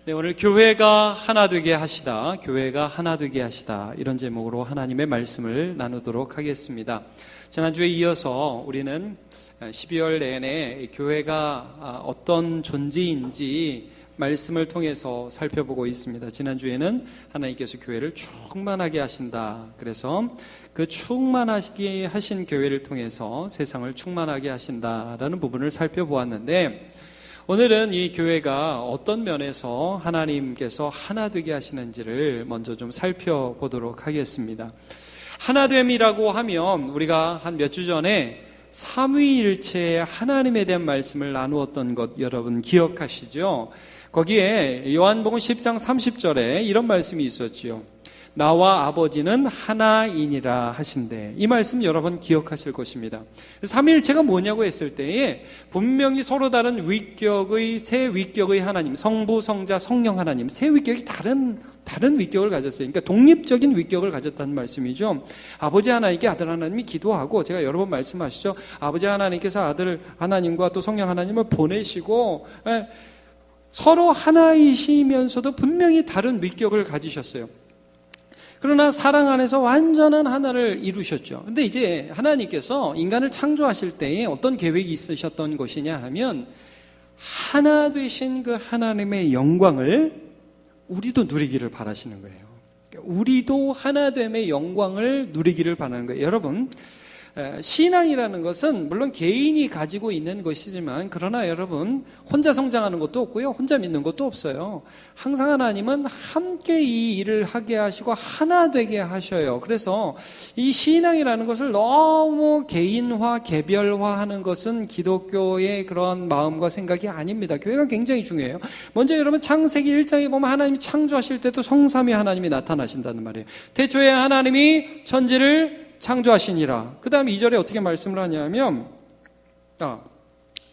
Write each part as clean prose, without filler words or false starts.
네, 오늘 교회가 하나 되게 하시다, 교회가 하나 되게 하시다, 이런 제목으로 하나님의 말씀을 나누도록 하겠습니다. 지난주에 이어서 우리는 12월 내내 교회가 어떤 존재인지 말씀을 통해서 살펴보고 있습니다. 지난주에는 하나님께서 교회를 충만하게 하신다. 그래서 그 충만하게 하신 교회를 통해서 세상을 충만하게 하신다라는 부분을 살펴보았는데, 오늘은 이 교회가 어떤 면에서 하나님께서 하나 되게 하시는지를 먼저 좀 살펴보도록 하겠습니다. 하나됨이라고 하면 우리가 한 몇 주 전에 삼위일체의 하나님에 대한 말씀을 나누었던 것 여러분 기억하시죠? 거기에 요한복음 10장 30절에 이런 말씀이 있었지요. 나와 아버지는 하나이니라 하신대. 이 말씀 여러분 기억하실 것입니다. 삼위일체가 뭐냐고 했을 때에 분명히 서로 다른 위격의 세 위격의 하나님, 성부, 성자, 성령 하나님, 세 위격이 다른 위격을 가졌어요. 그러니까 독립적인 위격을 가졌다는 말씀이죠. 아버지 하나님께 아들 하나님이 기도하고, 제가 여러 번 말씀하시죠. 아버지 하나님께서 아들 하나님과 또 성령 하나님을 보내시고 서로 하나이시면서도 분명히 다른 위격을 가지셨어요. 그러나 사랑 안에서 완전한 하나를 이루셨죠. 근데 이제 하나님께서 인간을 창조하실 때에 어떤 계획이 있으셨던 것이냐 하면, 하나 되신 그 하나님의 영광을 우리도 누리기를 바라시는 거예요. 우리도 하나됨의 영광을 누리기를 바라는 거예요. 여러분, 신앙이라는 것은 물론 개인이 가지고 있는 것이지만, 그러나 여러분 혼자 성장하는 것도 없고요, 혼자 믿는 것도 없어요. 항상 하나님은 함께 이 일을 하게 하시고 하나 되게 하셔요. 그래서 이 신앙이라는 것을 너무 개인화, 개별화하는 것은 기독교의 그런 마음과 생각이 아닙니다. 교회가 굉장히 중요해요. 먼저 여러분 창세기 1장에 보면 하나님이 창조하실 때도 성삼위 하나님이 나타나신다는 말이에요. 태초에 하나님이 천지를 창조하시니라. 그 다음에 2절에 어떻게 말씀을 하냐면,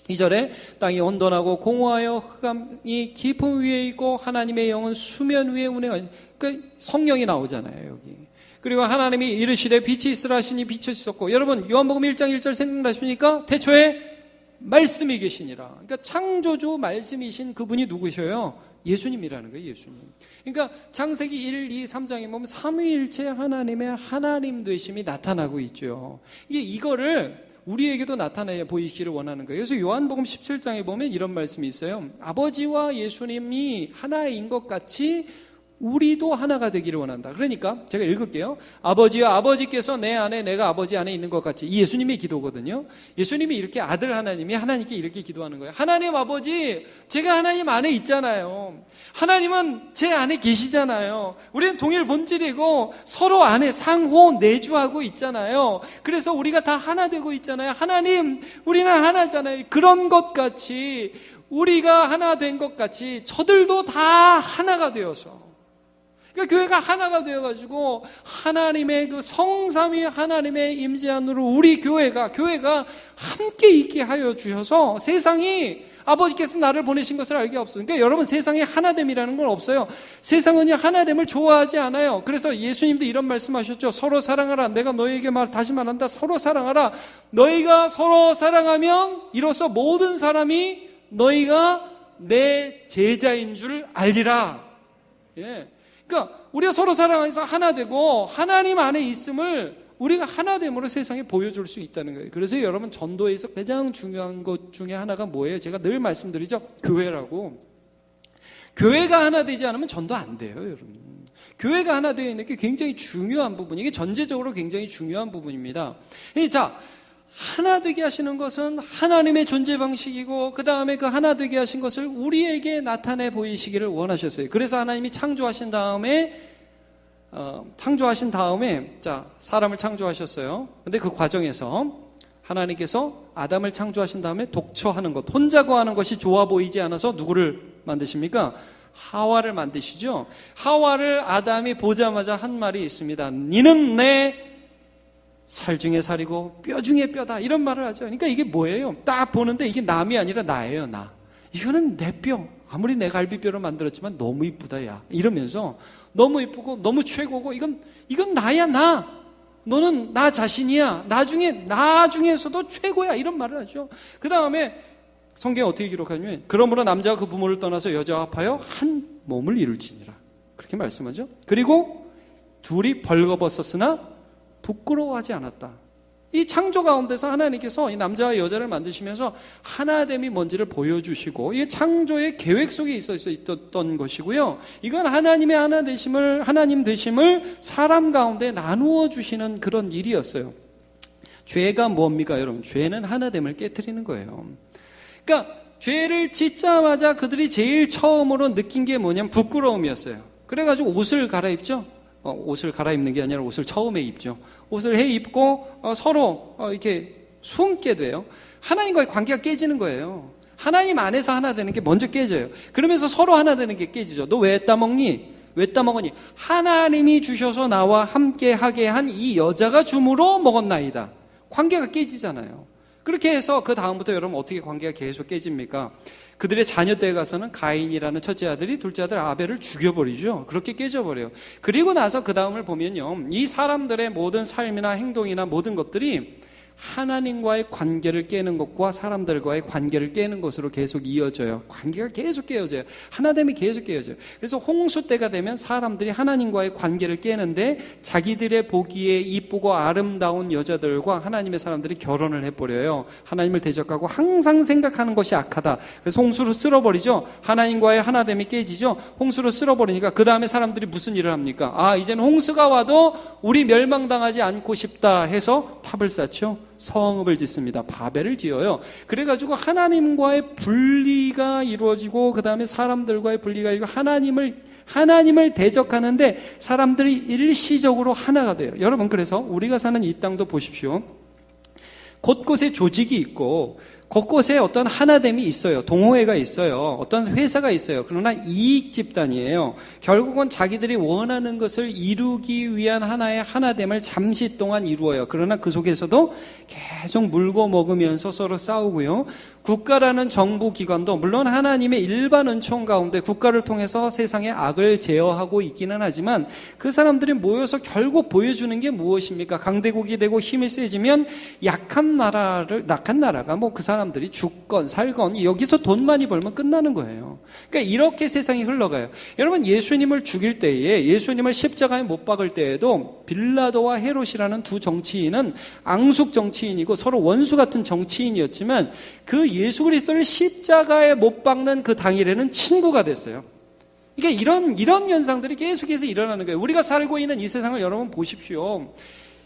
2절에 땅이 온돈하고 공허하여 흑암이 깊음 위에 있고 하나님의 영은 수면 위에 운행하니, 그 성령이 나오잖아요 여기. 그리고 하나님이 이르시되 빛이 있으라 하시니 빛이 있었고, 여러분 요한복음 1장 1절 생각나십니까? 태초에 말씀이 계시니라. 그러니까 창조주 말씀이신 그분이 누구셔요? 예수님이라는 거예요. 예수님. 그러니까 창세기 1, 2, 3장에 보면 삼위일체 하나님의 하나님 되심이 나타나고 있죠. 이거를 우리에게도 나타내 보이기를 원하는 거예요. 그래서 요한복음 17장에 보면 이런 말씀이 있어요. 아버지와 예수님이 하나인 것 같이 우리도 하나가 되기를 원한다. 그러니까 제가 읽을게요. 아버지와 아버지께서 내 안에 내가 아버지 안에 있는 것 같이. 이 예수님의 기도거든요. 예수님이 이렇게 아들 하나님이 하나님께 이렇게 기도하는 거예요. 하나님 아버지, 제가 하나님 안에 있잖아요. 하나님은 제 안에 계시잖아요. 우리는 동일 본질이고 서로 안에 상호 내주하고 있잖아요. 그래서 우리가 다 하나 되고 있잖아요. 하나님, 우리는 하나잖아요. 그런 것 같이, 우리가 하나 된 것 같이 저들도 다 하나가 되어서, 그러니까 교회가 하나가 되어가지고 하나님의 그 성삼위 하나님의 임재 안으로 우리 교회가 함께 있게 하여 주셔서 세상이 아버지께서 나를 보내신 것을 알게 없어요. 그러니까 여러분, 세상에 하나됨이라는 건 없어요. 세상은 하나됨을 좋아하지 않아요. 그래서 예수님도 이런 말씀하셨죠. 서로 사랑하라. 내가 너희에게 다시 말한다. 서로 사랑하라. 너희가 서로 사랑하면 이로써 모든 사람이 너희가 내 제자인 줄 알리라. 예. 그러니까 우리가 서로 사랑해서 하나 되고 하나님 안에 있음을 우리가 하나됨으로 세상에 보여줄 수 있다는 거예요. 그래서 여러분, 전도에서 가장 중요한 것 중에 하나가 뭐예요? 제가 늘 말씀드리죠. 교회라고. 교회가 하나 되지 않으면 전도 안 돼요, 여러분. 교회가 하나 되어 있는 게 굉장히 중요한 부분이, 이게 전제적으로 굉장히 중요한 부분입니다. 자, 하나 되게 하시는 것은 하나님의 존재 방식이고, 그 다음에 그 하나 되게 하신 것을 우리에게 나타내 보이시기를 원하셨어요. 그래서 하나님이 창조하신 다음에 자, 사람을 창조하셨어요. 근데 그 과정에서 하나님께서 아담을 창조하신 다음에 독처하는 것, 혼자 거하는 것이 좋아 보이지 않아서 누구를 만드십니까? 하와를 만드시죠. 하와를 아담이 보자마자 한 말이 있습니다. 니는 내 살 중에 살이고 뼈 중에 뼈다, 이런 말을 하죠. 그러니까 이게 뭐예요? 딱 보는데 이게 남이 아니라 나예요. 나. 이거는 내 뼈. 아무리 내 갈비뼈로 만들었지만 너무 이쁘다, 야. 이러면서 너무 이쁘고 너무 최고고, 이건 나야, 나. 너는 나 자신이야. 나 중에서도 최고야. 이런 말을 하죠. 그 다음에 성경에 어떻게 기록하냐면, 그러므로 남자가 그 부모를 떠나서 여자와 합하여 한 몸을 이룰지니라. 그렇게 말씀하죠. 그리고 둘이 벌거벗었으나 부끄러워하지 않았다. 이 창조 가운데서 하나님께서 이 남자와 여자를 만드시면서 하나됨이 뭔지를 보여주시고 이 창조의 계획 속에 있었던 것이고요. 이건 하나님의 하나님 되심을 사람 가운데 나누어 주시는 그런 일이었어요. 죄가 뭡니까, 여러분? 죄는 하나됨을 깨트리는 거예요. 그러니까 죄를 짓자마자 그들이 제일 처음으로 느낀 게 뭐냐면 부끄러움이었어요. 그래가지고 옷을 갈아입죠. 옷을 갈아입는 게 아니라 옷을 처음에 입죠. 옷을 해 입고 서로 이렇게 숨게 돼요. 하나님과의 관계가 깨지는 거예요. 하나님 안에서 하나 되는 게 먼저 깨져요. 그러면서 서로 하나 되는 게 깨지죠. 너 왜 따먹니? 왜 따먹으니? 하나님이 주셔서 나와 함께 하게 한 이 여자가 줌으로 먹었나이다. 관계가 깨지잖아요. 그렇게 해서 그 다음부터 여러분 어떻게 관계가 계속 깨집니까? 그들의 자녀 때에 가서는 가인이라는 첫째 아들이 둘째 아들 아벨을 죽여버리죠. 그렇게 깨져버려요. 그리고 나서 그 다음을 보면요, 이 사람들의 모든 삶이나 행동이나 모든 것들이 하나님과의 관계를 깨는 것과 사람들과의 관계를 깨는 것으로 계속 이어져요. 관계가 계속 깨어져요. 하나됨이 계속 깨어져요. 그래서 홍수 때가 되면 사람들이 하나님과의 관계를 깨는데 자기들의 보기에 이쁘고 아름다운 여자들과 하나님의 사람들이 결혼을 해버려요. 하나님을 대적하고 항상 생각하는 것이 악하다. 그래서 홍수로 쓸어버리죠. 하나님과의 하나됨이 깨지죠. 홍수로 쓸어버리니까 그 다음에 사람들이 무슨 일을 합니까? 아, 이제는 홍수가 와도 우리 멸망당하지 않고 싶다 해서 탑을 쌓죠. 성읍을 짓습니다. 바벨을 지어요. 그래가지고 하나님과의 분리가 이루어지고 그 다음에 사람들과의 분리가 이루어지고 하나님을 대적하는데 사람들이 일시적으로 하나가 돼요. 여러분, 그래서 우리가 사는 이 땅도 보십시오. 곳곳에 조직이 있고 곳곳에 어떤 하나됨이 있어요. 동호회가 있어요. 어떤 회사가 있어요. 그러나 이익 집단이에요. 결국은 자기들이 원하는 것을 이루기 위한 하나의 하나됨을 잠시 동안 이루어요. 그러나 그 속에서도 계속 물고 먹으면서 서로 싸우고요. 국가라는 정부 기관도 물론 하나님의 일반 은총 가운데 국가를 통해서 세상의 악을 제어하고 있기는 하지만 그 사람들이 모여서 결국 보여주는 게 무엇입니까? 강대국이 되고 힘이 세지면 약한 나라가 뭐 그 사람들이 죽건 살건 여기서 돈 많이 벌면 끝나는 거예요. 그러니까 이렇게 세상이 흘러가요. 여러분, 예수님을 죽일 때에, 예수님을 십자가에 못 박을 때에도 빌라도와 헤롯이라는 두 정치인은 앙숙 정치인이고 서로 원수 같은 정치인이었지만 그 예수 그리스도를 십자가에 못 박는 그 당일에는 친구가 됐어요. 그러니까 이런 현상들이 계속해서 일어나는 거예요. 우리가 살고 있는 이 세상을 여러분 보십시오.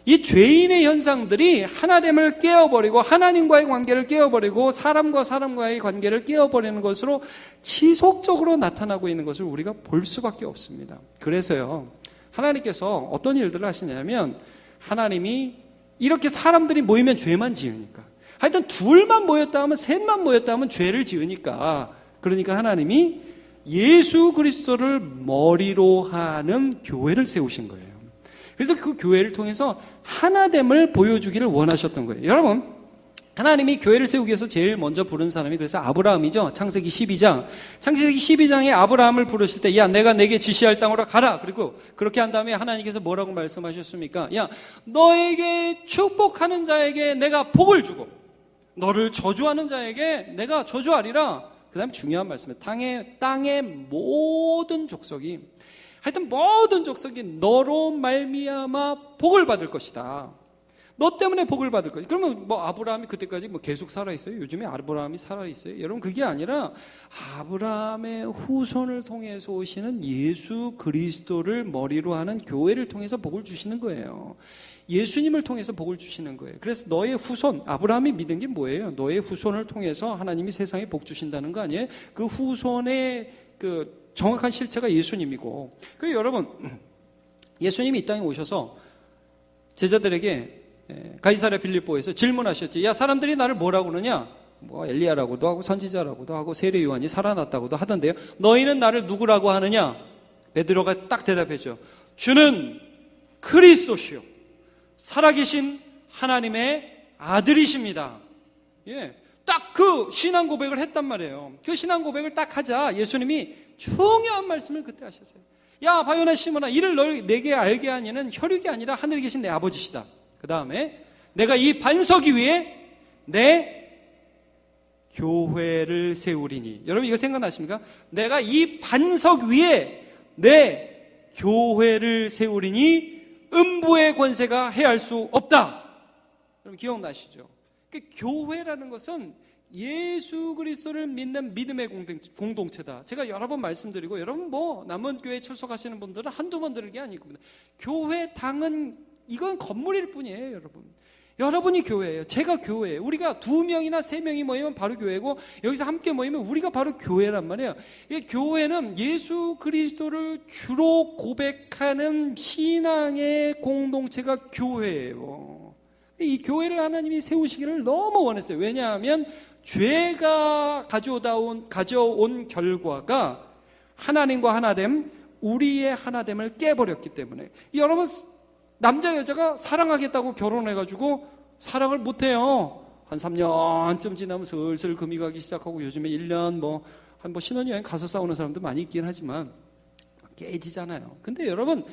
이 죄인의 현상들이 하나됨을 깨어버리고 하나님과의 관계를 깨어버리고 사람과 사람과의 관계를 깨어버리는 것으로 지속적으로 나타나고 있는 것을 우리가 볼 수밖에 없습니다. 그래서요, 하나님께서 어떤 일들을 하시냐면 하나님이 이렇게 사람들이 모이면 죄만 지으니까, 하여튼 둘만 모였다 하면 셋만 모였다 하면 죄를 지으니까, 그러니까 하나님이 예수 그리스도를 머리로 하는 교회를 세우신 거예요. 그래서 그 교회를 통해서 하나됨을 보여주기를 원하셨던 거예요. 여러분, 하나님이 교회를 세우기 위해서 제일 먼저 부른 사람이 그래서 아브라함이죠. 창세기 12장. 창세기 12장에 아브라함을 부르실 때, 야, 내가 내게 지시할 땅으로 가라. 그리고 그렇게 한 다음에 하나님께서 뭐라고 말씀하셨습니까? 야, 너에게 축복하는 자에게 내가 복을 주고 너를 저주하는 자에게 내가 저주하리라. 그 다음에 중요한 말씀이에요. 땅의 모든 족속이, 하여튼 모든 족속이 너로 말미암아 복을 받을 것이다. 너 때문에 복을 받을 것이다. 그러면 뭐 아브라함이 그때까지 뭐 계속 살아있어요? 요즘에 아브라함이 살아있어요? 여러분, 그게 아니라 아브라함의 후손을 통해서 오시는 예수 그리스도를 머리로 하는 교회를 통해서 복을 주시는 거예요. 예수님을 통해서 복을 주시는 거예요. 그래서 너의 후손, 아브라함이 믿은 게 뭐예요? 너의 후손을 통해서 하나님이 세상에 복 주신다는 거 아니에요? 그 후손의 그 정확한 실체가 예수님이고, 그리고 여러분, 예수님이 이 땅에 오셔서 제자들에게 가이사랴 빌립보에서 질문하셨지. 야, 사람들이 나를 뭐라고 그러냐? 뭐 엘리야라고도 하고 선지자라고도 하고 세례 요한이 살아났다고도 하던데요. 너희는 나를 누구라고 하느냐? 베드로가 딱 대답했죠. 주는 그리스도시요, 살아계신 하나님의 아들이십니다. 예, 딱 그 신앙 고백을 했단 말이에요. 그 신앙 고백을 딱 하자 예수님이 중요한 말씀을 그때 하셨어요. 야, 바요나 시몬아, 이를 내게 알게 하니는 혈육이 아니라 하늘에 계신 내 아버지시다. 그 다음에 내가 이 반석 위에 내 교회를 세우리니. 여러분 이거 생각나십니까? 내가 이 반석 위에 내 교회를 세우리니 음부의 권세가 해할 수 없다. 여러분 기억나시죠? 그 교회라는 것은 예수 그리스도를 믿는 믿음의 공동체다. 제가 여러 번 말씀드리고, 여러분 뭐 남은 교회에 출석하시는 분들은 한두 번 들은 게 아니거든요. 교회 당은 이건 건물일 뿐이에요. 여러분이 교회예요. 제가 교회예요. 우리가 2명이나 3명이 모이면 바로 교회고, 여기서 함께 모이면 우리가 바로 교회란 말이에요. 이 교회는 예수 그리스도를 주로 고백하는 신앙의 공동체가 교회예요. 이 교회를 하나님이 세우시기를 너무 원했어요. 왜냐하면 죄가 가져온 결과가 하나님과 하나됨, 우리의 하나됨을 깨버렸기 때문에. 여러분, 남자 여자가 사랑하겠다고 결혼해가지고 사랑을 못해요. 한 3년쯤 지나면 슬슬 금이 가기 시작하고, 요즘에 1년 한 신혼여행 가서 싸우는 사람도 많이 있긴 하지만 깨지잖아요. 근데 여러분,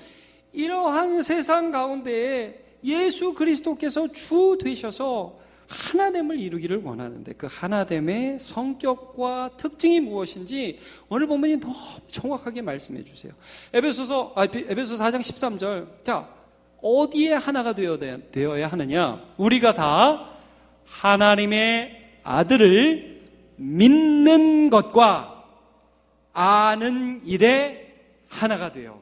이러한 세상 가운데에 예수 그리스도께서 주 되셔서 하나됨을 이루기를 원하는데, 그 하나됨의 성격과 특징이 무엇인지 오늘 본문이 너무 정확하게 말씀해 주세요. 에베소서 4장 13절. 자, 어디에 하나가 되어야 하느냐? 우리가 다 하나님의 아들을 믿는 것과 아는 일에 하나가 되어.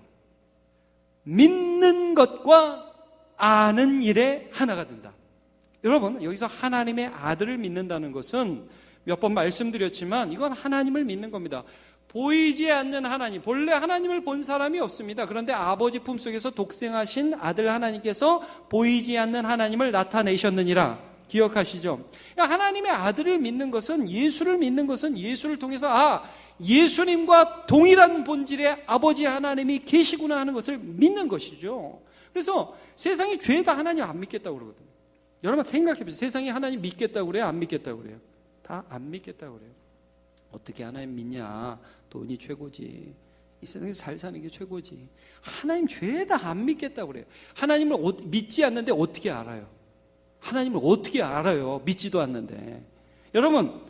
믿는 것과 아는 일에 하나가 된다. 여러분, 여기서 하나님의 아들을 믿는다는 것은 몇 번 말씀드렸지만 이건 하나님을 믿는 겁니다. 보이지 않는 하나님, 본래 하나님을 본 사람이 없습니다. 그런데 아버지 품속에서 독생하신 아들 하나님께서 보이지 않는 하나님을 나타내셨느니라. 기억하시죠? 하나님의 아들을 믿는 것은, 예수를 믿는 것은 예수를 통해서 예수님과 동일한 본질의 아버지 하나님이 계시구나 하는 것을 믿는 것이죠. 그래서 세상이 죄다 하나님 안 믿겠다고 그러거든요. 여러분 생각해보세요. 세상이 하나님 믿겠다고 그래요? 안 믿겠다고 그래요? 다 안 믿겠다고 그래요. 어떻게 하나님 믿냐? 돈이 최고지. 이 세상에서 잘 사는 게 최고지. 하나님 죄다 안 믿겠다고 그래요. 하나님을 믿지 않는데 어떻게 알아요? 하나님을 어떻게 알아요? 믿지도 않는데. 여러분,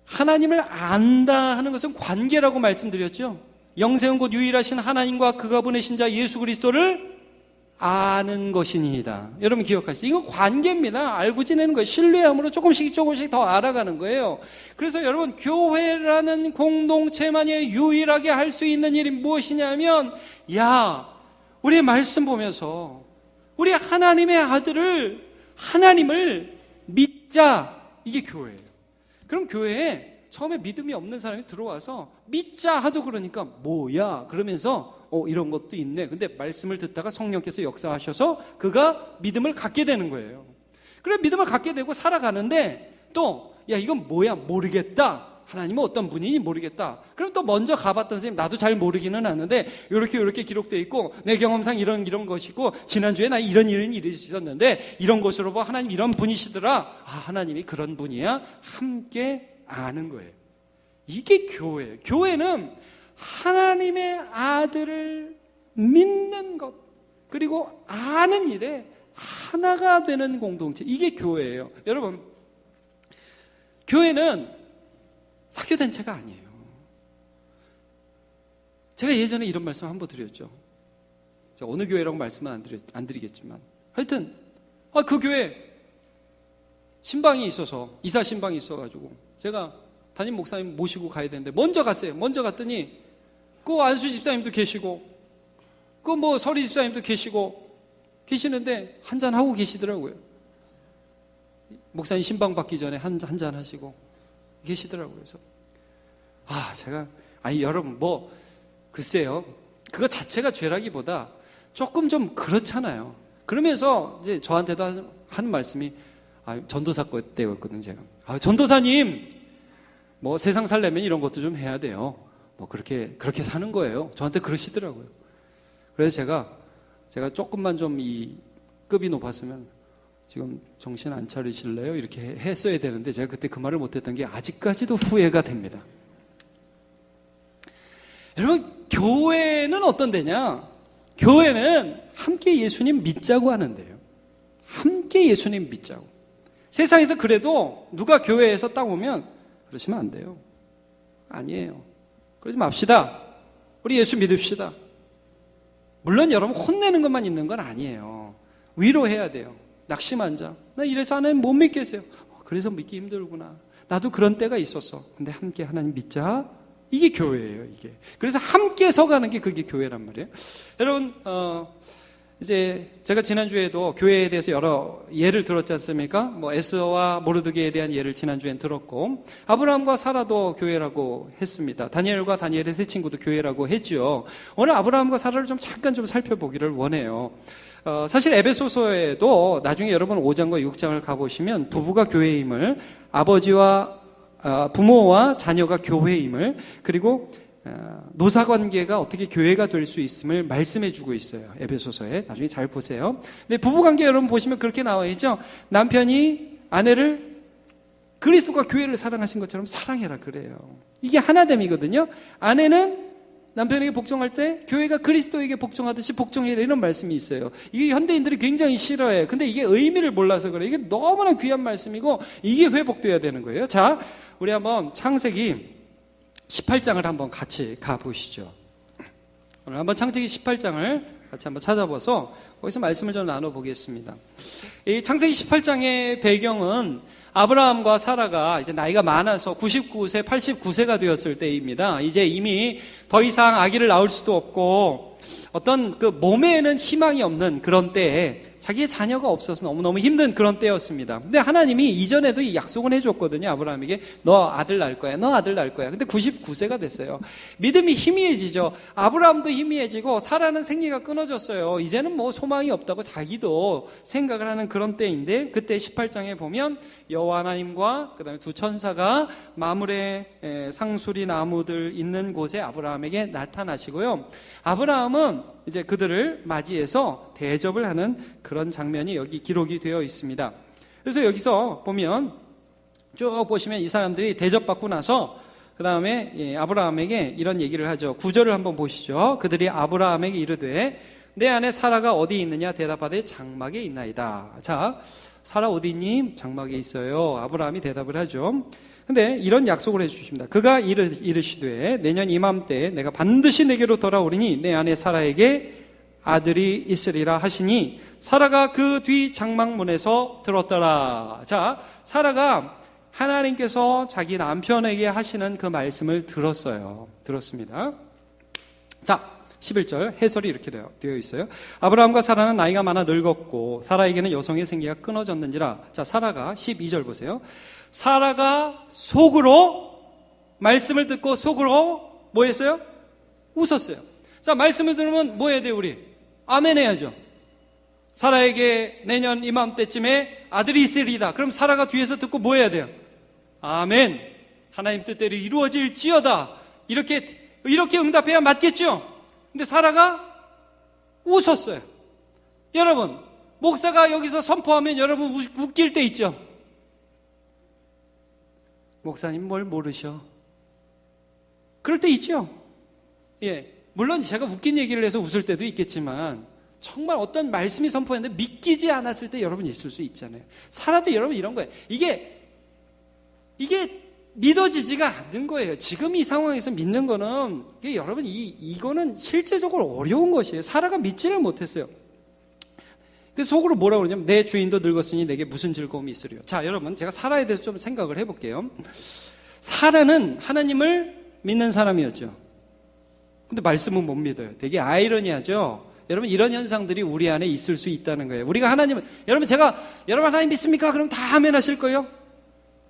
하나님을 안다 하는 것은 관계라고 말씀드렸죠. 영생은 곧 유일하신 하나님과 그가 보내신 자 예수 그리스도를 아는 것이니이다. 여러분 기억하시죠? 이건 관계입니다. 알고 지내는 거예요. 신뢰함으로 조금씩 더 알아가는 거예요. 그래서 여러분, 교회라는 공동체만이 유일하게 할 수 있는 일이 무엇이냐면, 우리 말씀 보면서 우리 하나님의 하나님을 믿자. 이게 교회예요. 그럼 교회에 처음에 믿음이 없는 사람이 들어와서 믿자 하도 그러니까 뭐야? 그러면서 이런 것도 있네. 근데 말씀을 듣다가 성령께서 역사하셔서 그가 믿음을 갖게 되는 거예요. 그래 믿음을 갖게 되고 살아가는데 또 이건 뭐야? 모르겠다. 하나님은 어떤 분인지 모르겠다. 그럼 또 먼저 가봤던 선생님, 나도 잘 모르기는 하는데 이렇게 기록되어 있고 내 경험상 이런 것이고 지난주에 나 이런 일이 있었는데 이런 것으로 봐 하나님 이런 분이시더라. 하나님이 그런 분이야. 함께 아는 거예요. 이게 교회예요. 교회는 하나님의 아들을 믿는 것, 그리고 아는 일에 하나가 되는 공동체. 이게 교회예요. 여러분, 교회는 사교단체가 아니에요. 제가 예전에 이런 말씀 한번 드렸죠. 제가 어느 교회라고 말씀은 안 드리겠지만, 하여튼 그 교회 신방이 있어서, 이사 신방이 있어가지고 제가 담임 목사님 모시고 가야 되는데 먼저 갔어요. 먼저 갔더니 그 안수 집사님도 계시고 그 서리 집사님도 계시는데 한잔 하고 계시더라고요. 목사님 신방 받기 전에 한잔 하시고 계시더라고요. 그래서 제가 여러분 글쎄요, 그거 자체가 죄라기보다 조금 좀 그렇잖아요. 그러면서 이제 저한테도 하는 말씀이, 전도사 때였거든요. 제가 전도사님 세상 살려면 이런 것도 좀 해야 돼요. 그렇게 사는 거예요. 저한테 그러시더라고요. 그래서 제가 조금만 좀 이 급이 높았으면 지금 정신 안 차리실래요? 이렇게 했어야 되는데 제가 그때 그 말을 못했던 게 아직까지도 후회가 됩니다. 여러분, 교회는 어떤 데냐? 교회는 함께 예수님 믿자고 하는데요. 함께 예수님 믿자고. 세상에서 그래도 누가 교회에서 딱 오면 그러시면 안 돼요. 아니에요. 그러지 맙시다. 우리 예수 믿읍시다. 물론 여러분 혼내는 것만 있는 건 아니에요. 위로해야 돼요. 낙심한 자, 나 이래서 하나님 못 믿겠어요. 그래서 믿기 힘들구나. 나도 그런 때가 있었어. 근데 함께 하나님 믿자. 이게 교회예요, 이게. 그래서 함께 서가는 게 그게 교회란 말이에요. 여러분, 이제 제가 지난주에도 교회에 대해서 여러 예를 들었지 않습니까? 뭐 에스더와 모르드게에 대한 예를 지난주엔 들었고, 아브라함과 사라도 교회라고 했습니다. 다니엘과 다니엘의 세 친구도 교회라고 했죠. 오늘 아브라함과 사라를 잠깐 살펴보기를 원해요. 사실 에베소서에도 나중에 여러분 5장과 6장을 가보시면 부부가 교회임을, 아버지와 부모와 자녀가 교회임을, 그리고 노사관계가 어떻게 교회가 될 수 있음을 말씀해 주고 있어요. 에베소서에 나중에 잘 보세요. 근데 부부관계 여러분 보시면 그렇게 나와 있죠. 남편이 아내를 그리스도가 교회를 사랑하신 것처럼 사랑해라 그래요. 이게 하나됨이거든요. 아내는 남편에게 복종할 때 교회가 그리스도에게 복종하듯이 복종해라, 이런 말씀이 있어요. 이게 현대인들이 굉장히 싫어해요. 근데 이게 의미를 몰라서 그래요. 이게 너무나 귀한 말씀이고 이게 회복돼야 되는 거예요. 자, 우리 한번 창세기 18장을 한번 같이 가보시죠. 오늘 한번 창세기 18장을 같이 한번 찾아봐서 거기서 말씀을 좀 나눠보겠습니다. 이 창세기 18장의 배경은 아브라함과 사라가 이제 나이가 많아서 99세, 89세가 되었을 때입니다. 이제 이미 더 이상 아기를 낳을 수도 없고 어떤 그 몸에는 희망이 없는 그런 때에 자기의 자녀가 없어서 너무너무 힘든 그런 때였습니다. 근데 하나님이 이전에도 이 약속을 해줬거든요. 아브라함에게 너 아들 낳을 거야, 너 아들 낳을 거야. 근데 99세가 됐어요. 믿음이 희미해지죠. 아브라함도 희미해지고 사라는 생기가 끊어졌어요. 이제는 뭐 소망이 없다고 자기도 생각을 하는 그런 때인데, 그때 18장에 보면 여호와 하나님과 그 다음에 두 천사가 마물의 상수리 나무들 있는 곳에 아브라함에게 나타나시고요. 아브라함은 이제 그들을 맞이해서 대접을 하는 그런 장면이 여기 기록이 되어 있습니다. 그래서 여기서 보면 쭉 보시면 이 사람들이 대접받고 나서 그 다음에 아브라함에게 이런 얘기를 하죠. 9절을 한번 보시죠. 그들이 아브라함에게 이르되 내 아내 사라가 어디 있느냐 대답하되 장막에 있나이다. 자, 사라 어디 있니? 장막에 있어요. 아브라함이 대답을 하죠. 근데 이런 약속을 해주십니다. 그가 이르시되 내년 이맘때 내가 반드시 내게로 돌아오리니 내 아내 사라에게 아들이 있으리라 하시니 사라가 그 뒤 장막문에서 들었더라. 자, 사라가 하나님께서 자기 남편에게 하시는 그 말씀을 들었습니다. 자, 11절 해설이 이렇게 되어 있어요. 아브라함과 사라는 나이가 많아 늙었고 사라에게는 여성의 생기가 끊어졌는지라. 자, 사라가 12절 보세요. 사라가 속으로 말씀을 듣고 속으로 뭐 했어요? 웃었어요. 자, 말씀을 들으면 뭐 해야 돼요, 우리? 아멘 해야죠. 사라에게 내년 이맘때쯤에 아들이 있으리다. 그럼 사라가 뒤에서 듣고 뭐 해야 돼요? 아멘. 하나님 뜻대로 이루어질지어다. 이렇게 응답해야 맞겠죠? 근데 사라가 웃었어요. 여러분, 목사가 여기서 선포하면 여러분 웃길 때 있죠? 목사님 뭘 모르셔? 그럴 때 있죠? 예. 물론 제가 웃긴 얘기를 해서 웃을 때도 있겠지만 정말 어떤 말씀이 선포했는데 믿기지 않았을 때 여러분 있을 수 있잖아요. 사라도 여러분 이런 거예요. 이게 믿어지지가 않는 거예요. 지금 이 상황에서 믿는 거는 여러분 이거는 실제적으로 어려운 것이에요. 사라가 믿지를 못했어요. 그래서 속으로 뭐라고 그러냐면 내 주인도 늙었으니 내게 무슨 즐거움이 있으리요. 자, 여러분 제가 사라에 대해서 좀 생각을 해볼게요. 사라는 하나님을 믿는 사람이었죠. 근데 말씀은 못 믿어요. 되게 아이러니하죠. 여러분 이런 현상들이 우리 안에 있을 수 있다는 거예요. 우리가 하나님을, 여러분 하나님 믿습니까? 그럼 다 아멘 하실 거예요?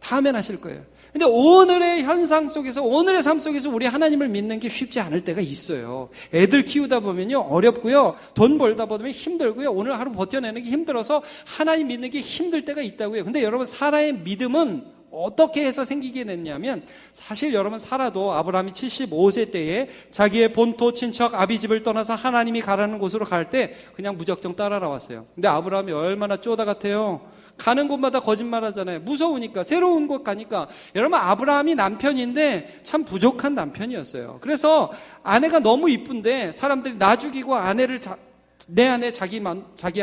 다 아멘 하실 거예요. 근데 오늘의 현상 속에서, 오늘의 삶 속에서 우리 하나님을 믿는 게 쉽지 않을 때가 있어요. 애들 키우다 보면요 어렵고요, 돈 벌다 보면 힘들고요, 오늘 하루 버텨내는 게 힘들어서 하나님 믿는 게 힘들 때가 있다고요. 근데 여러분 사라의 믿음은 어떻게 해서 생기게 됐냐면, 사실 여러분 사라도 아브라함이 75세 때에 자기의 본토 친척 아비집을 떠나서 하나님이 가라는 곳으로 갈 때 그냥 무작정 따라 나왔어요. 근데 아브라함이 얼마나 쪼다 같아요. 가는 곳마다 거짓말하잖아요. 무서우니까, 새로운 곳 가니까. 여러분 아브라함이 남편인데 참 부족한 남편이었어요. 그래서 아내가 너무 이쁜데 사람들이 나 죽이고 아내를 내 아내 자기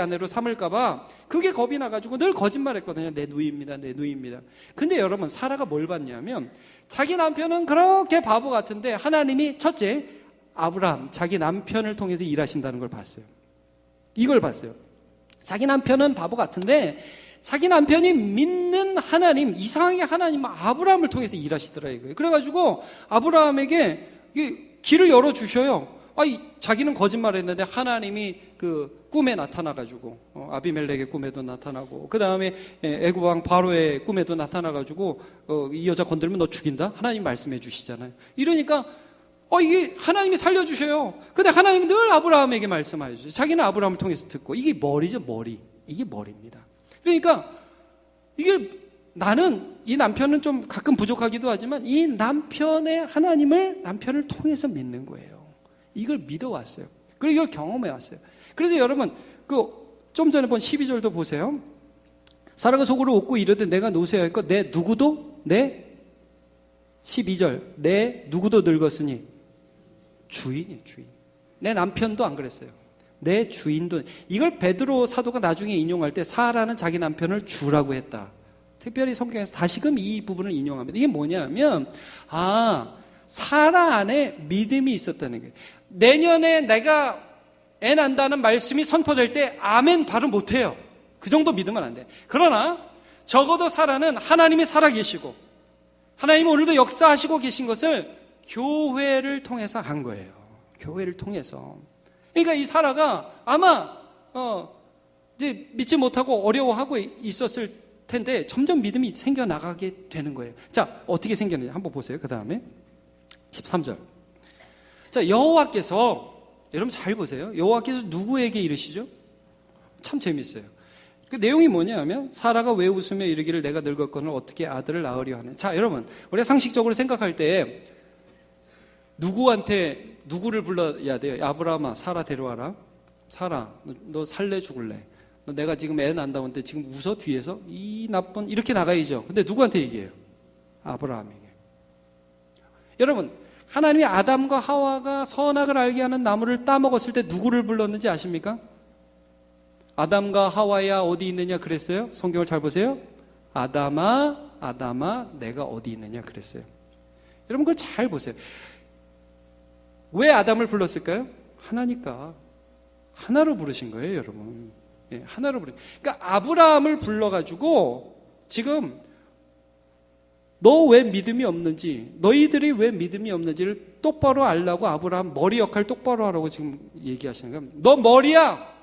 아내로 삼을까봐 그게 겁이 나가지고 늘 거짓말했거든요. 내 누이입니다. 내 누이입니다. 근데 여러분, 사라가 뭘 봤냐면 자기 남편은 그렇게 바보 같은데 하나님이 첫째, 아브라함 자기 남편을 통해서 일하신다는 걸 봤어요. 이걸 봤어요. 자기 남편은 바보 같은데 자기 남편이 믿는 하나님, 이상하게 하나님 아브라함을 통해서 일하시더라고요. 그래가지고 아브라함에게 길을 열어주셔요. 자기는 거짓말했는데 하나님이 그 꿈에 나타나가지고 아비멜렉의 꿈에도 나타나고, 그 다음에 애굽 왕 바로의 꿈에도 나타나가지고 이 여자 건들면 너 죽인다? 하나님 말씀해 주시잖아요. 이러니까 이게 하나님이 살려주셔요. 근데 하나님이 늘 아브라함에게 말씀하셔요. 자기는 아브라함을 통해서 듣고. 이게 머리죠, 머리. 이게 머리입니다. 그러니까 이게 나는 이 남편은 좀 가끔 부족하기도 하지만 이 남편의 하나님을 남편을 통해서 믿는 거예요. 이걸 믿어왔어요. 그리고 이걸 경험해왔어요. 그래서 여러분, 좀 전에 본 12절도 보세요. 사라가 속으로 웃고 이르되 내가 노쇠할 것 내 누구도 12절 내 누구도 늙었으니 주인이에요. 주인. 내 남편도 안 그랬어요. 내 주인도. 이걸 베드로 사도가 나중에 인용할 때 사라는 자기 남편을 주라고 했다. 특별히 성경에서 다시금 이 부분을 인용합니다. 이게 뭐냐면 사라 안에 믿음이 있었다는 거예요. 내년에 내가 애 난다는 말씀이 선포될 때 아멘 발음 못해요. 그 정도 믿으면 안 돼. 그러나 적어도 사라는 하나님이 살아계시고 하나님이 오늘도 역사하시고 계신 것을 교회를 통해서 한 거예요. 교회를 통해서. 그러니까 이 사라가 아마 이제 믿지 못하고 어려워하고 있었을 텐데 점점 믿음이 생겨나가게 되는 거예요. 자, 어떻게 생겼는지 한번 보세요. 그 다음에 13절. 자, 여호와께서, 여러분 잘 보세요. 여호와께서 누구에게 이르시죠? 참 재밌어요. 그 내용이 뭐냐면 사라가 왜 웃으며 이르기를 내가 늙었거늘 어떻게 아들을 낳으려 하네. 자, 여러분, 우리가 상식적으로 생각할 때 누구를 불러야 돼요? 아브라함아, 사라 데려와라. 사라, 너 살래 죽을래? 너 내가 지금 애 난다는데 지금 웃어 뒤에서? 이 나쁜, 이렇게 나가야죠. 근데 누구한테 얘기해요? 아브라함에게. 여러분, 하나님이 아담과 하와가 선악을 알게 하는 나무를 따먹었을 때 누구를 불렀는지 아십니까? 아담과 하와야 어디 있느냐 그랬어요? 성경을 잘 보세요. 아담아 내가 어디 있느냐 그랬어요. 여러분 그걸 잘 보세요. 왜 아담을 불렀을까요? 하나니까. 하나로 부르신 거예요, 여러분. 예, 하나로 그러니까 아브라함을 불러가지고 지금 너 왜 믿음이 없는지, 너희들이 왜 믿음이 없는지를 똑바로 알라고 아브라함 머리 역할 똑바로 하라고 지금 얘기하시는 거예요. 너 머리야.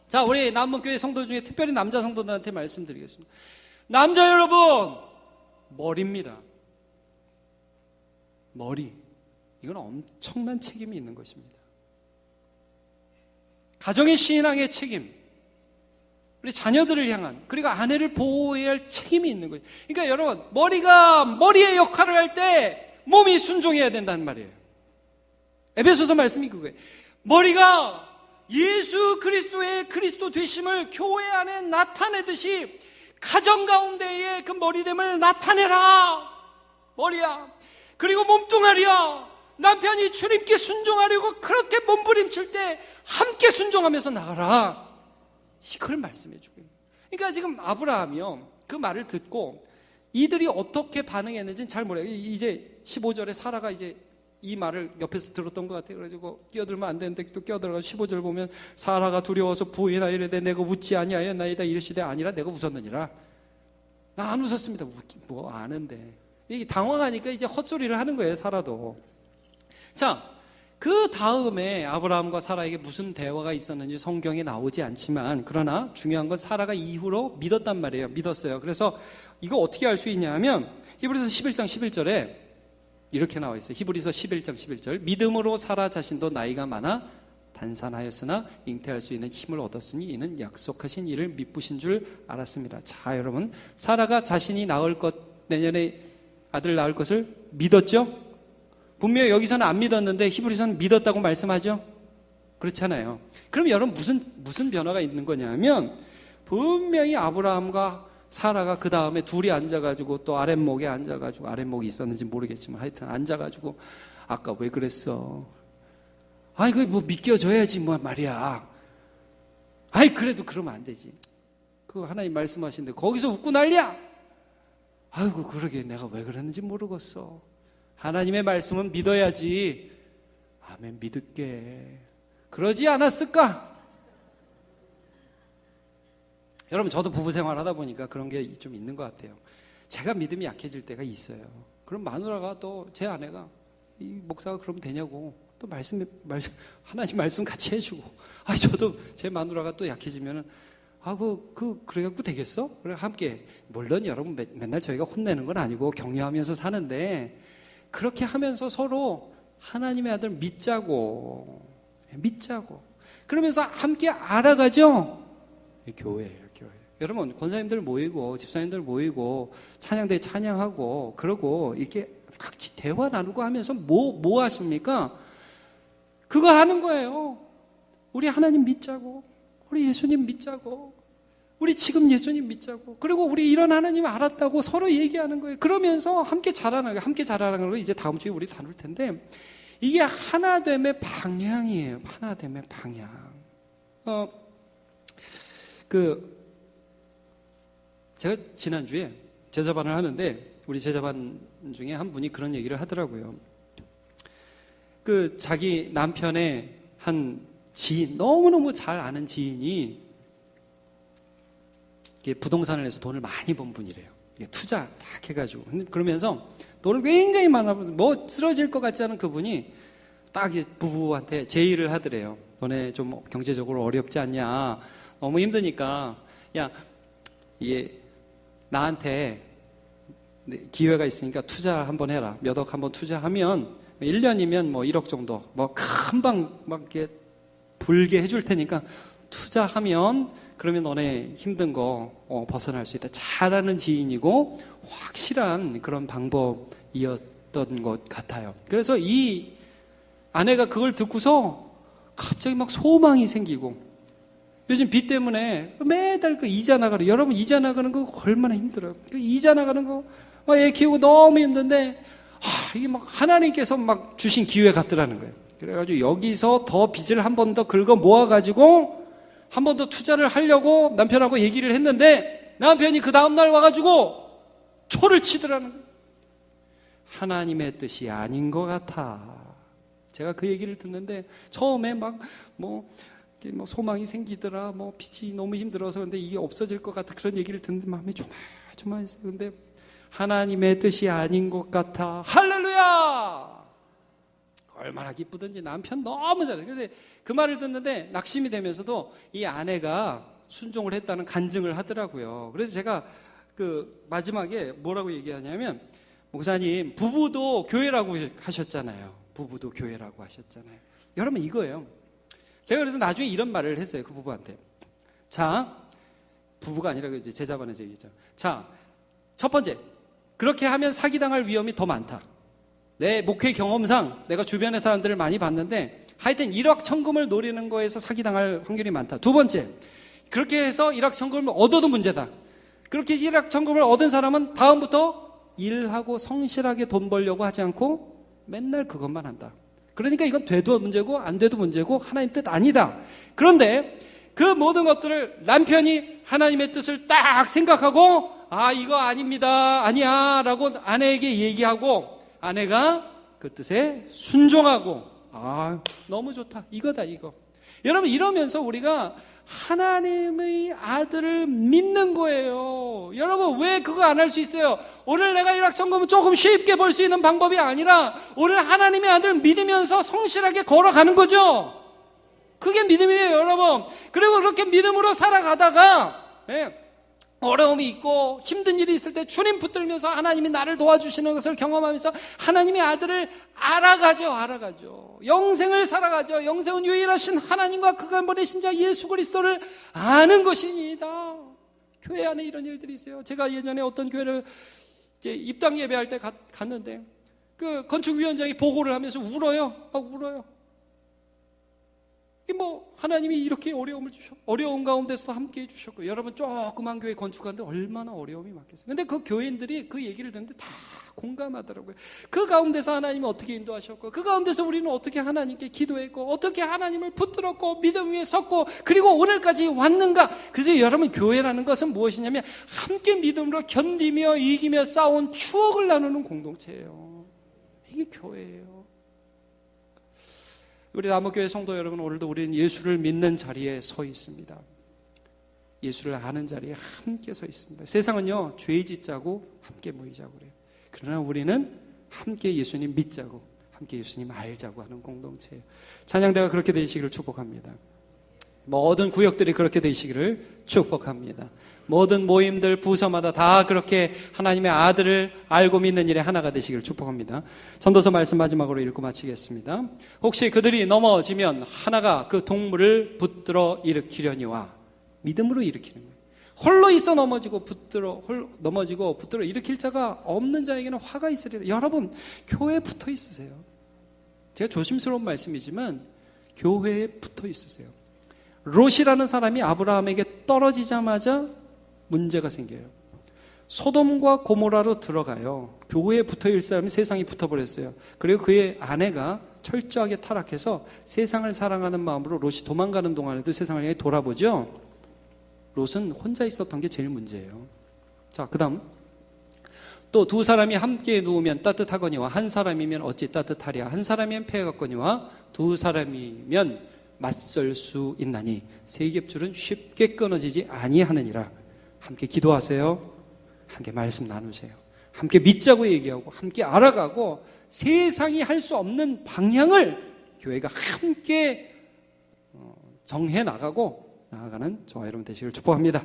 자, 우리 남문교회 성도 중에 특별히 남자 성도들한테 말씀드리겠습니다. 남자 여러분, 머리입니다. 머리. 이건 엄청난 책임이 있는 것입니다. 가정의 신앙의 책임, 우리 자녀들을 향한, 그리고 아내를 보호해야 할 책임이 있는 거예요. 그러니까 여러분, 머리가 머리의 역할을 할 때 몸이 순종해야 된다는 말이에요. 에베소서 말씀이 그거예요. 머리가 예수 그리스도의 그리스도 되심을 교회 안에 나타내듯이 가정 가운데의 그 머리됨을 나타내라. 머리야. 그리고 몸뚱아리야. 남편이 주님께 순종하려고 그렇게 몸부림칠 때 함께 순종하면서 나가라. 이걸 말씀해 주고 있는. 그러니까 지금 아브라함이요, 그 말을 듣고 이들이 어떻게 반응했는지는 잘 모르겠어요. 이제 15절에 사라가 이제 이 말을 옆에서 들었던 것 같아요. 그래가지고 끼어들면 안 되는데 또 끼어들어가서 15절 보면 사라가 두려워서 부인하이르되 내가 웃지 아니하였나이다 이르시되 아니라 내가 웃었느니라. 나 안 웃었습니다. 뭐 아는데. 이게 당황하니까 이제 헛소리를 하는 거예요, 사라도. 자, 그 다음에 아브라함과 사라에게 무슨 대화가 있었는지 성경에 나오지 않지만, 그러나 중요한 건 사라가 이후로 믿었단 말이에요. 믿었어요. 그래서 이거 어떻게 알 수 있냐 하면 히브리서 11장 11절에 이렇게 나와 있어요. 히브리서 11장 11절. 믿음으로 사라 자신도 나이가 많아 단산하였으나 잉태할 수 있는 힘을 얻었으니 이는 약속하신 이를 미쁘신 줄 알았습니다. 자, 여러분, 사라가 자신이 낳을 것, 내년에 아들 낳을 것을 믿었죠? 분명히 여기서는 안 믿었는데 히브리서는 믿었다고 말씀하죠? 그렇잖아요. 그럼 여러분 무슨 변화가 있는 거냐면 분명히 아브라함과 사라가 그 다음에 둘이 앉아가지고 또 아랫목에 앉아가지고, 아랫목이 있었는지 모르겠지만 하여튼 앉아가지고 아까 왜 그랬어? 이거 뭐 믿겨줘야지 뭐 말이야. 아이 그래도 그러면 안 되지. 그 하나님 말씀하시는데 거기서 웃고 난리야. 아이고 그러게 내가 왜 그랬는지 모르겠어. 하나님의 말씀은 믿어야지. 아멘 믿을게. 그러지 않았을까? 여러분 저도 부부 생활 하다 보니까 그런 게 좀 있는 것 같아요. 제가 믿음이 약해질 때가 있어요. 그럼 마누라가 또 제 아내가 이 목사가 그러면 되냐고 또 말씀 하나님 말씀 같이 해주고 저도 제 마누라가 또 약해지면은 그래갖고 되겠어? 그래 함께 물론 여러분 맨날 저희가 혼내는 건 아니고 격려하면서 사는데 그렇게 하면서 서로 하나님의 아들 믿자고 그러면서 함께 알아가죠. 교회예요. 여러분 권사님들 모이고 집사님들 모이고 찬양대 찬양하고 그러고 이렇게 같이 대화 나누고 하면서 뭐 하십니까? 그거 하는 거예요. 우리 하나님 믿자고, 우리 예수님 믿자고, 우리 지금 예수님 믿자고, 그리고 우리 이런 하나님 알았다고 서로 얘기하는 거예요. 그러면서 함께 자라나는 걸 이제 다음 주에 우리 다룰 텐데 이게 하나됨의 방향이에요. 하나됨의 방향. 제가 지난주에 제자반을 하는데 우리 제자반 중에 한 분이 그런 얘기를 하더라고요. 자기 남편의 한 지인, 너무너무 잘 아는 지인이 부동산을 해서 돈을 많이 번 분이래요. 투자 딱 해가지고. 그러면서 돈을 굉장히 많아, 쓰러질 것 같지 않은 그분이 딱 부부한테 제의를 하더래요. 너네 좀 경제적으로 어렵지 않냐. 너무 힘드니까, 야, 나한테 기회가 있으니까 투자 한번 해라. 몇 억 한번 투자하면 1년이면 1억 정도 금방 이렇게 불게 해줄 테니까 투자하면 그러면 너네 힘든 거 벗어날 수 있다. 잘하는 지인이고 확실한 그런 방법이었던 것 같아요. 그래서 이 아내가 그걸 듣고서 갑자기 소망이 생기고 요즘 빚 때문에 매달 이자 나가는, 여러분 이자 나가는 거 얼마나 힘들어요. 이자 나가는 거 애 키우고 너무 힘든데 이게 하나님께서 주신 기회 같더라는 거예요. 그래가지고 여기서 더 빚을 한 번 더 긁어 모아가지고 한 번 더 투자를 하려고 남편하고 얘기를 했는데 남편이 그 다음날 와가지고 초를 치더라는 거예요. 하나님의 뜻이 아닌 것 같아. 제가 그 얘기를 듣는데 처음에 소망이 생기더라, 빚이 너무 힘들어서 근데 이게 없어질 것 같아. 그런 얘기를 듣는데 마음이 조마조마했어요. 근데 하나님의 뜻이 아닌 것 같아. 할렐루야! 얼마나 기쁘든지 남편 너무 잘해. 그래서 그 말을 듣는데 낙심이 되면서도 이 아내가 순종을 했다는 간증을 하더라고요. 그래서 제가 마지막에 뭐라고 얘기하냐면, 목사님, 부부도 교회라고 하셨잖아요. 부부도 교회라고 하셨잖아요. 여러분 이거예요. 제가 그래서 나중에 이런 말을 했어요. 그 부부한테. 자, 부부가 아니라 이제 제자반에서 얘기했죠. 자, 첫 번째, 그렇게 하면 사기당할 위험이 더 많다. 내 목회 경험상 내가 주변의 사람들을 많이 봤는데 하여튼 1억 천금을 노리는 거에서 사기당할 확률이 많다. 두 번째, 그렇게 해서 1억 천금을 얻어도 문제다. 그렇게 1억 천금을 얻은 사람은 다음부터 일하고 성실하게 돈 벌려고 하지 않고 맨날 그것만 한다. 그러니까 이건 돼도 문제고 안 돼도 문제고 하나님 뜻 아니다. 그런데 그 모든 것들을 남편이 하나님의 뜻을 딱 생각하고 이거 아닙니다, 아니야 라고 아내에게 얘기하고 아내가 그 뜻에 순종하고 너무 좋다, 이거다 이거. 여러분 이러면서 우리가 하나님의 아들을 믿는 거예요. 여러분 왜 그거 안 할 수 있어요? 오늘 내가 일확천금은 조금 쉽게 벌 수 있는 방법이 아니라 오늘 하나님의 아들을 믿으면서 성실하게 걸어가는 거죠. 그게 믿음이에요, 여러분. 그리고 그렇게 믿음으로 살아가다가 어려움이 있고 힘든 일이 있을 때 주님 붙들면서 하나님이 나를 도와주시는 것을 경험하면서 하나님의 아들을 알아가죠. 영생을 살아가죠. 영생은 유일하신 하나님과 그가 보내신 자 예수 그리스도를 아는 것이니이다. 교회 안에 이런 일들이 있어요. 제가 예전에 어떤 교회를 이제 입당 예배할 때 갔는데 그 건축위원장이 보고를 하면서 울어요. 울어요. 하나님이 이렇게 어려움을 주셨고, 어려운 가운데서 함께 해주셨고, 여러분 조그만 교회 건축하는데 얼마나 어려움이 많겠어요. 근데 그 교인들이 그 얘기를 듣는데 다 공감하더라고요. 그 가운데서 하나님이 어떻게 인도하셨고, 그 가운데서 우리는 어떻게 하나님께 기도했고, 어떻게 하나님을 붙들었고, 믿음 위에 섰고, 그리고 오늘까지 왔는가. 그래서 여러분, 교회라는 것은 무엇이냐면 함께 믿음으로 견디며 이기며 싸운 추억을 나누는 공동체예요. 이게 교회예요. 우리 남목교회 성도 여러분, 오늘도 우리는 예수를 믿는 자리에 서 있습니다. 예수를 아는 자리에 함께 서 있습니다. 세상은요, 죄 짓자고 함께 모이자고 그래요. 그러나 우리는 함께 예수님 믿자고, 함께 예수님 알자고 하는 공동체예요. 찬양대가 그렇게 되시기를 축복합니다. 모든 구역들이 그렇게 되시기를 축복합니다. 모든 모임들, 부서마다 다 그렇게 하나님의 아들을 알고 믿는 일에 하나가 되시기를 축복합니다. 전도서 말씀 마지막으로 읽고 마치겠습니다. 혹시 그들이 넘어지면 하나가 그 동물을 붙들어 일으키려니와, 믿음으로 일으키는 거예요. 홀로 있어 넘어지고 붙들어 일으킬 자가 없는 자에게는 화가 있으리라. 여러분, 교회에 붙어 있으세요. 제가 조심스러운 말씀이지만 교회에 붙어 있으세요. 롯이라는 사람이 아브라함에게 떨어지자마자 문제가 생겨요. 소돔과 고모라로 들어가요. 교회에 붙어있을 사람이 세상에 붙어버렸어요. 그리고 그의 아내가 철저하게 타락해서 세상을 사랑하는 마음으로 롯이 도망가는 동안에도 세상을 향해 돌아보죠. 롯은 혼자 있었던 게 제일 문제예요. 자, 그 다음 또 두 사람이 함께 누우면 따뜻하거니와 한 사람이면 어찌 따뜻하랴. 한 사람이면 패하겠거니와 두 사람이면 맞설 수 있나니 세겹줄은 쉽게 끊어지지 아니하느니라. 함께 기도하세요. 함께 말씀 나누세요. 함께 믿자고 얘기하고 함께 알아가고 세상이 할 수 없는 방향을 교회가 함께 정해 나가고 나아가는 저와 여러분 되시길 축복합니다.